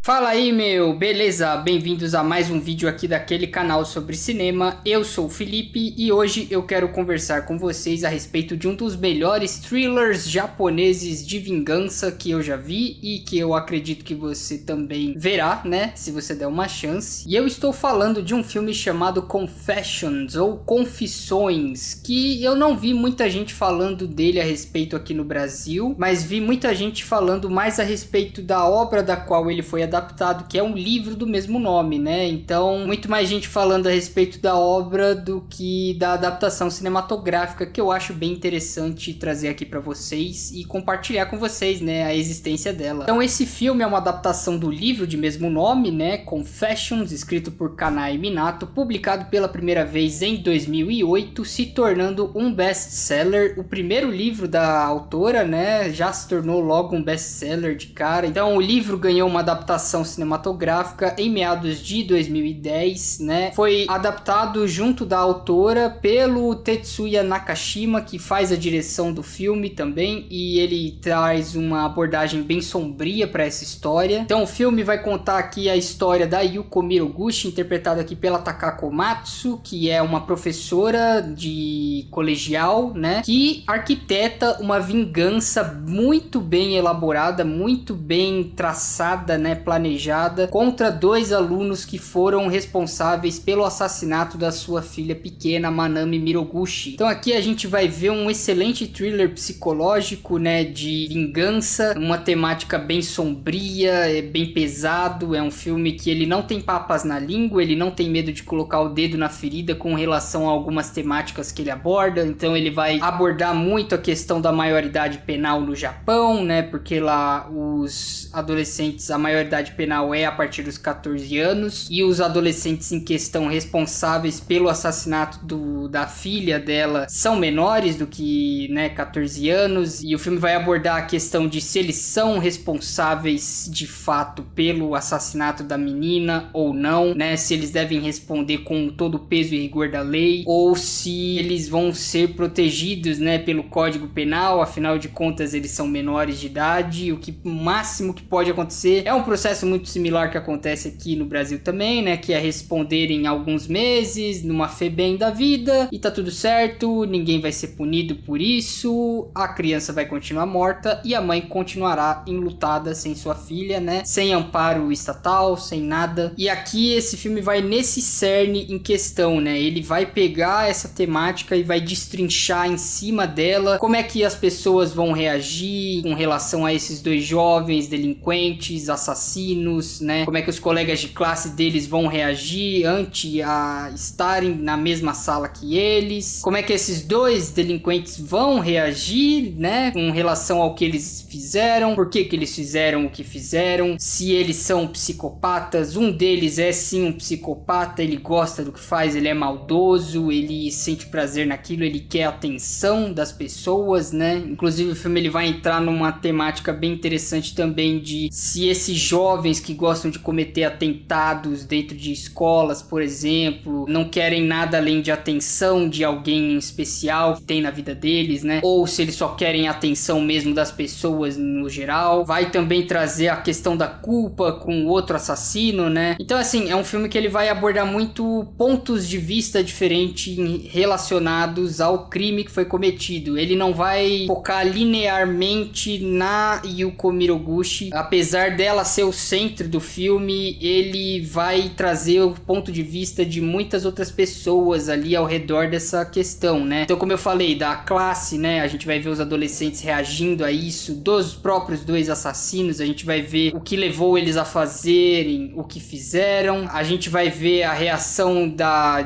Fala aí, meu, beleza? Bem-vindos a mais um vídeo aqui daquele canal sobre cinema. Eu sou o Felipe e hoje eu quero conversar com vocês a respeito de um dos melhores thrillers japoneses de vingança que eu já vi e que eu acredito que você também verá, né? Se você der uma chance. E eu estou falando de um filme chamado Confessions ou Confissões, que eu não vi muita gente falando dele a respeito aqui no Brasil, mas vi muita gente falando mais a respeito da obra da qual ele foi adaptado, que é um livro do mesmo nome, né? Então, muito mais gente falando a respeito da obra do que da adaptação cinematográfica, que eu acho bem interessante trazer aqui pra vocês e compartilhar com vocês, né, a existência dela. Então, esse filme é uma adaptação do livro de mesmo nome, né, Confessions, escrito por Kanai Minato, publicado pela primeira vez em 2008, se tornando um best-seller. O primeiro livro da autora, né, já se tornou logo um best-seller de cara. Então, o livro ganhou uma adaptação cinematográfica em meados de 2010, né? Foi adaptado junto da autora pelo Tetsuya Nakashima, que faz a direção do filme também, e ele traz uma abordagem bem sombria para essa história. Então o filme vai contar aqui a história da Yuko Miroguchi, interpretada aqui pela Takako Matsu, que é uma professora de colegial, né? Que arquiteta uma vingança muito bem elaborada, muito bem traçada, né? Planejada contra dois alunos que foram responsáveis pelo assassinato da sua filha pequena, Manami Miroguchi. Então aqui a gente vai ver um excelente thriller psicológico, né, de vingança, uma temática bem sombria, é bem pesado, é um filme que ele não tem papas na língua, ele não tem medo de colocar o dedo na ferida com relação a algumas temáticas que ele aborda. Então ele vai abordar muito a questão da maioridade penal no Japão, né, porque lá os adolescentes, a maioridade penal é a partir dos 14 anos, e os adolescentes em questão responsáveis pelo assassinato da filha dela são menores do que, né, 14 anos, e o filme vai abordar a questão de se eles são responsáveis de fato pelo assassinato da menina ou não, né, se eles devem responder com todo o peso e rigor da lei, ou se eles vão ser protegidos, né, pelo Código Penal. Afinal de contas eles são menores de idade. O máximo que pode acontecer é um processo muito similar que acontece aqui no Brasil também, né, que é responder em alguns meses, numa FEBEM da vida, e tá tudo certo, ninguém vai ser punido por isso, a criança vai continuar morta e a mãe continuará enlutada sem sua filha, né, sem amparo estatal, sem nada. E aqui esse filme vai nesse cerne em questão, né, ele vai pegar essa temática e vai destrinchar em cima dela como é que as pessoas vão reagir com relação a esses dois jovens delinquentes, assassinos, né? Como é que os colegas de classe deles vão reagir ante a estarem na mesma sala que eles? Como é que esses dois delinquentes vão reagir, né? Com relação ao que eles fizeram, por que eles fizeram o que fizeram, se eles são psicopatas. Um deles é sim um psicopata, ele gosta do que faz, ele é maldoso, ele sente prazer naquilo, ele quer a atenção das pessoas, né? Inclusive o filme ele vai entrar numa temática bem interessante também de se esses jovens que gostam de cometer atentados dentro de escolas, por exemplo, não querem nada além de atenção de alguém em especial que tem na vida deles, né? Ou se eles só querem a atenção mesmo das pessoas no geral. Vai também trazer a questão da culpa com o outro assassino, né? Então assim, é um filme que ele vai abordar muito pontos de vista diferentes relacionados ao crime que foi cometido. Ele não vai focar linearmente na Yuko Miroguchi, apesar dela ser o centro do filme, ele vai trazer o ponto de vista de muitas outras pessoas ali ao redor dessa questão, né? Então, como eu falei, da classe, né? A gente vai ver os adolescentes reagindo a isso, dos próprios dois assassinos, a gente vai ver o que levou eles a fazerem o que fizeram, a gente vai ver a reação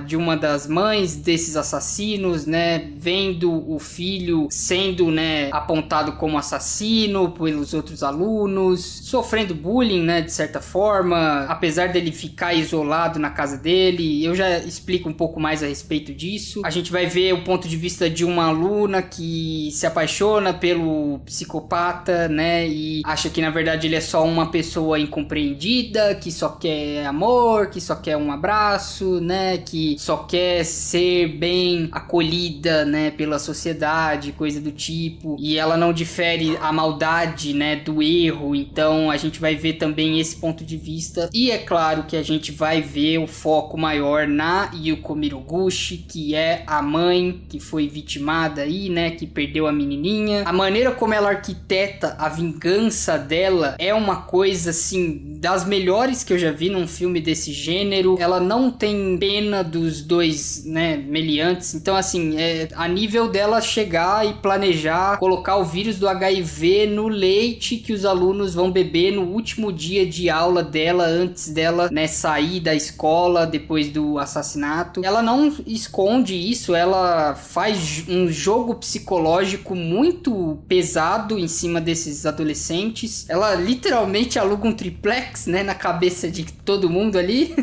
de uma das mães desses assassinos, né? Vendo o filho sendo, né, apontado como assassino pelos outros alunos, sofrendo bullying, né, de certa forma, apesar dele ficar isolado na casa dele. Eu já explico um pouco mais a respeito disso. A gente vai ver o ponto de vista de uma aluna que se apaixona pelo psicopata, né, e acha que na verdade ele é só uma pessoa incompreendida, que só quer amor, que só quer um abraço, né, que só quer ser bem acolhida, né, pela sociedade, coisa do tipo, e ela não difere a maldade, né, do erro. Então a gente vai ver também também esse ponto de vista. E é claro que a gente vai ver o foco maior na Yuko Miroguchi, que é a mãe que foi vitimada aí, né, que perdeu a menininha. A maneira como ela arquiteta a vingança dela é uma coisa, assim, das melhores que eu já vi num filme desse gênero. Ela não tem pena dos dois, né, meliantes. Então, assim, a nível dela chegar e planejar colocar o vírus do HIV no leite que os alunos vão beber no último dia de aula dela, antes dela, né, sair da escola depois do assassinato. Ela não esconde isso, ela faz um jogo psicológico muito pesado em cima desses adolescentes. Ela literalmente aluga um triplex, né, na cabeça de todo mundo ali.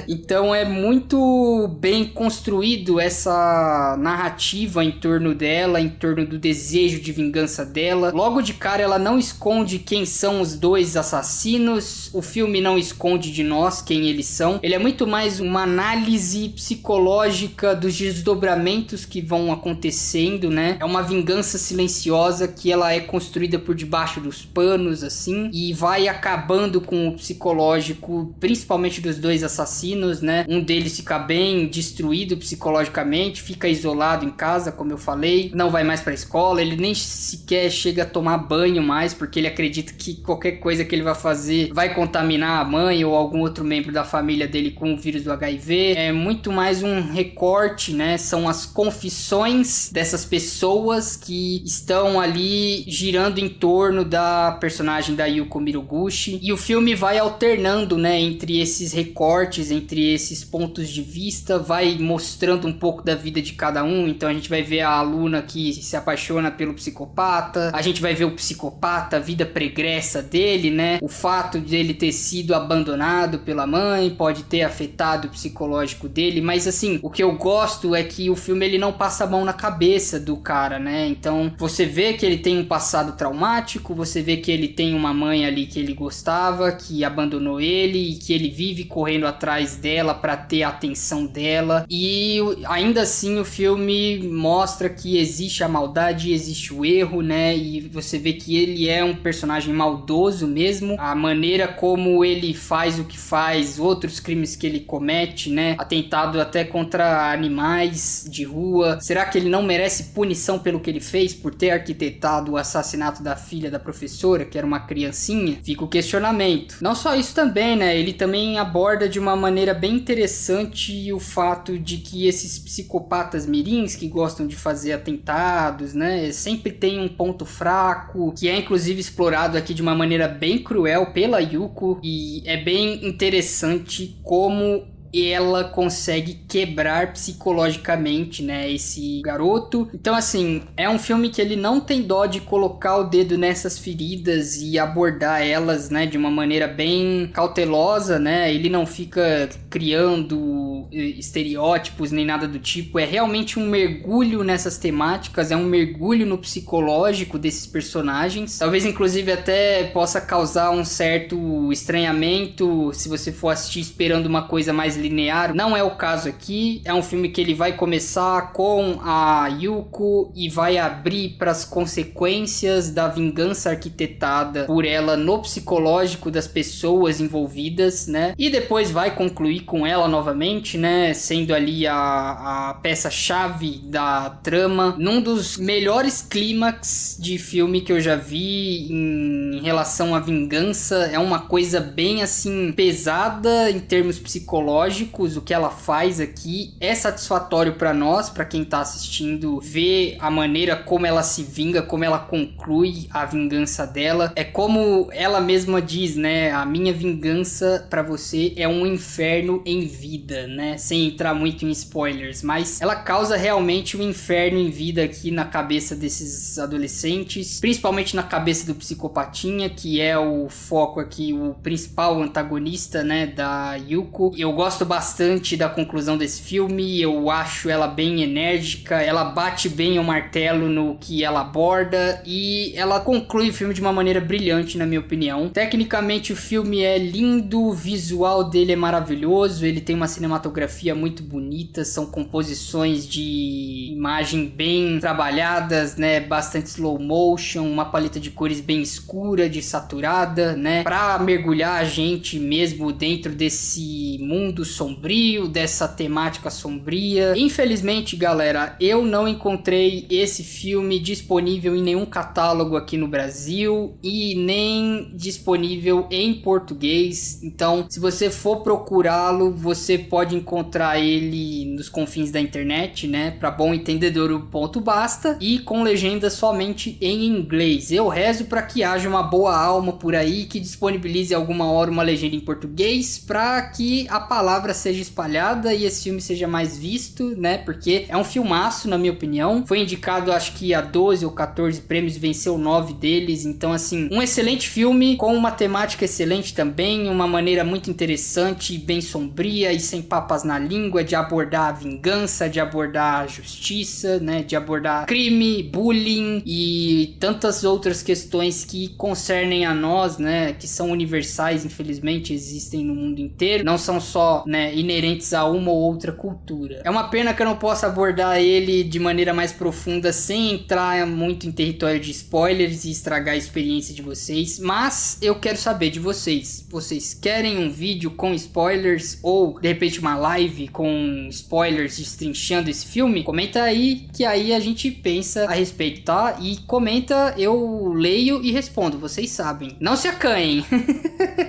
Então é muito bem construído essa narrativa em torno dela, em torno do desejo de vingança dela. Logo de cara ela não esconde quem são os dois assassinos, o filme não esconde de nós quem eles são. Ele é muito mais uma análise psicológica dos desdobramentos que vão acontecendo, né? É uma vingança silenciosa que ela é construída por debaixo dos panos, assim, e vai acabando com o psicológico, principalmente dos dois assassinos, né? Um deles fica bem destruído psicologicamente, fica isolado em casa, como eu falei, não vai mais pra escola, ele nem sequer chega a tomar banho mais, porque ele acredita que qualquer coisa que ele vai fazer vai contaminar a mãe ou algum outro membro da família dele com o vírus do HIV. É muito mais um recorte, né? São as confissões dessas pessoas que estão ali girando em torno da personagem da Yuko Miroguchi, e o filme vai alternando, né, entre esses recortes, entre esses pontos de vista, vai mostrando um pouco da vida de cada um. Então a gente vai ver a aluna que se apaixona pelo psicopata, a gente vai ver o psicopata, a vida pregressa dele, né, o fato de ele ter sido abandonado pela mãe pode ter afetado o psicológico dele, mas assim, o que eu gosto é que o filme ele não passa a mão na cabeça do cara, né, então você vê que ele tem um passado traumático, você vê que ele tem uma mãe ali que ele gostava, que abandonou ele e que ele vive correndo atrás dela pra ter a atenção dela, e ainda assim o filme mostra que existe a maldade, existe o erro, né, e você vê que ele é um personagem maldoso mesmo, a maneira como ele faz o que faz, outros crimes que ele comete, né, atentado até contra animais de rua. Será que ele não merece punição pelo que ele fez por ter arquitetado o assassinato da filha da professora, que era uma criancinha? Fica o questionamento. Não só isso também, né, ele também aborda de uma maneira bem interessante o fato de que esses psicopatas mirins que gostam de fazer atentados, né, sempre tem um ponto fraco, que é inclusive explorado aqui de uma maneira bem cruel pela Yuko, e é bem interessante como ela consegue quebrar psicologicamente, né, esse garoto. Então assim, é um filme que ele não tem dó de colocar o dedo nessas feridas e abordar elas, né, de uma maneira bem cautelosa, né, ele não fica criando estereótipos nem nada do tipo, é realmente um mergulho nessas temáticas, é um mergulho no psicológico desses personagens. Talvez inclusive até possa causar um certo estranhamento se você for assistir esperando uma coisa mais linear. Não é o caso aqui. É um filme que ele vai começar com a Yuko e vai abrir para as consequências da vingança arquitetada por ela no psicológico das pessoas envolvidas, né? E depois vai concluir com ela novamente, né? Sendo ali a peça-chave da trama, num dos melhores clímax de filme que eu já vi em relação à vingança. É uma coisa bem assim pesada em termos psicológicos. O que ela faz aqui é satisfatório para nós, para quem tá assistindo, ver a maneira como ela se vinga, como ela conclui a vingança dela. É como ela mesma diz, né? A minha vingança para você é um inferno em vida, né? Sem entrar muito em spoilers, mas ela causa realmente um inferno em vida aqui na cabeça desses adolescentes, principalmente na cabeça do psicopatinha, que é o foco aqui, o principal antagonista, né, da Yuko. Eu gosto bastante da conclusão desse filme, eu acho ela bem enérgica, ela bate bem o martelo no que ela aborda e ela conclui o filme de uma maneira brilhante, na minha opinião. Tecnicamente o filme é lindo, o visual dele é maravilhoso, ele tem uma cinematografia cinematografia muito bonita, são composições de imagem bem trabalhadas, né? Bastante slow motion, uma paleta de cores bem escura, desaturada, né? Pra mergulhar a gente mesmo dentro desse mundo sombrio, dessa temática sombria. Infelizmente, galera, eu não encontrei esse filme disponível em nenhum catálogo aqui no Brasil e nem disponível em português. Então, se você for procurá-lo, você pode encontrar ele nos confins da internet, né? Para bom entendedor, o ponto basta, e com legenda somente em inglês. Eu rezo para que haja uma boa alma por aí que disponibilize alguma hora uma legenda em português para que a palavra seja espalhada e esse filme seja mais visto, né? Porque é um filmaço, na minha opinião. Foi indicado, acho que a 12 ou 14 prêmios, venceu 9 deles. Então, assim, um excelente filme com uma temática excelente também, uma maneira muito interessante, bem sombria e sem papas na língua, de abordar a vingança, de abordar a justiça, né? De abordar crime, bullying e tantas outras questões que concernem a nós, né? Que são universais, infelizmente, existem no mundo inteiro, não são só, né, inerentes a uma ou outra cultura. É uma pena que eu não possa abordar ele de maneira mais profunda sem entrar muito em território de spoilers e estragar a experiência de vocês, mas eu quero saber de vocês. Vocês querem um vídeo com spoilers ou de repente uma live com spoilers destrinchando esse filme? Comenta aí que aí a gente pensa a respeito, tá? E comenta, eu leio e respondo, vocês sabem. Não se acanhem.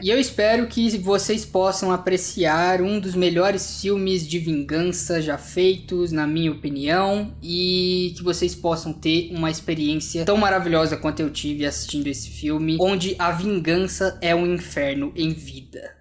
E eu espero que vocês possam apreciar um dos melhores filmes de vingança já feitos, na minha opinião, e que vocês possam ter uma experiência tão maravilhosa quanto eu tive assistindo esse filme, onde a vingança é um inferno em vida.